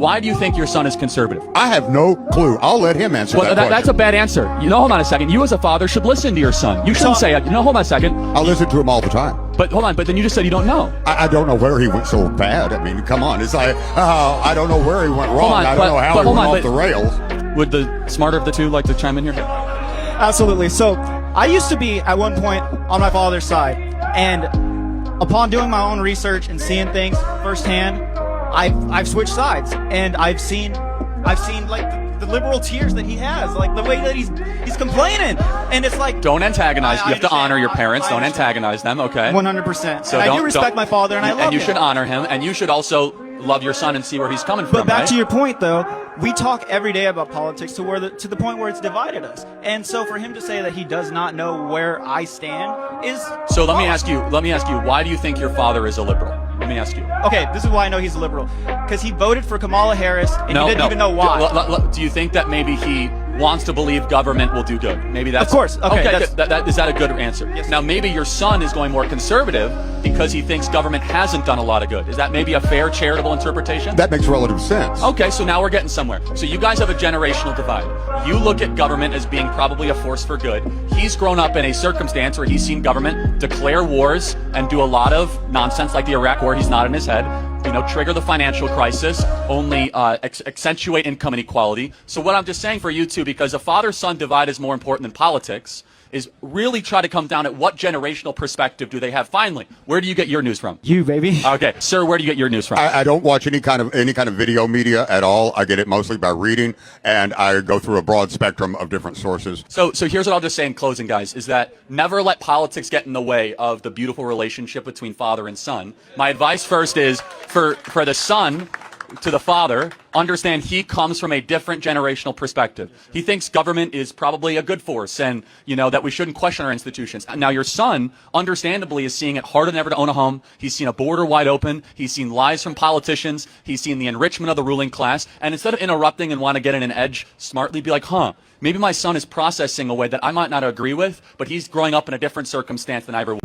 why do you think your son is conservative? I have no clue. I'll let him answer that question. That's a bad answer. Hold on a second. You as a father should listen to your son. You shouldn't say, hold on a second. I listen to him all the time. But hold on, but then you just said you don't know. I don't know where he went so bad. I mean, come on. It's like, I don't know where he went wrong. I don't know how he went off the rails. Would the smarter of the two like to chime in here? Absolutely. So I used to be at one point on my father's side, and upon doing my own research and seeing things firsthand, I've switched sides, and I've seen like the liberal tears that he has, like the way that he's complaining, and it's like, don't antagonize. You have to honor your parents. Don't antagonize them. Okay. 100%. So I do respect my father, and I love him. And you should honor him, and you should also love your son and see where he's coming from. But back right? to your point, though, we talk every day about politics to the point where it's divided us. And so for him to say that he does not know where I stand is so. Let me ask you. Why do you think your father is a liberal? Let me ask you. Okay, this is why I know he's a liberal. Because he voted for Kamala Harris, and he didn't even know why. Do you think that maybe he wants to believe government will do good? Maybe that's... Of course. Okay, is that a good answer? Yes. Now, maybe your son is going more conservative because he thinks government hasn't done a lot of good. Is that maybe a fair, charitable interpretation? That makes relative sense. Okay, so now we're getting somewhere. So you guys have a generational divide. You look at government as being probably a force for good. He's grown up in a circumstance where he's seen government declare wars and do a lot of nonsense like the Iraq War. He's not in his head. Trigger the financial crisis, only accentuate income inequality. So what I'm just saying for you two, because a father-son divide is more important than politics, is really try to come down at what generational perspective do they have. Finally, where do you get your news from? You, baby. Okay, sir, where do you get your news from? I don't watch any kind of video media at all. I get it mostly by reading, and I go through a broad spectrum of different sources. So here's what I'll just say in closing, guys, is that never let politics get in the way of the beautiful relationship between father and son. My advice first is for the son to the father, understand he comes from a different generational perspective. He thinks government is probably a good force and, that we shouldn't question our institutions. Now, your son, understandably, is seeing it harder than ever to own a home. He's seen a border wide open. He's seen lies from politicians. He's seen the enrichment of the ruling class. And instead of interrupting and want to get in an edge, smartly be like, maybe my son is processing a way that I might not agree with, but he's growing up in a different circumstance than I ever will.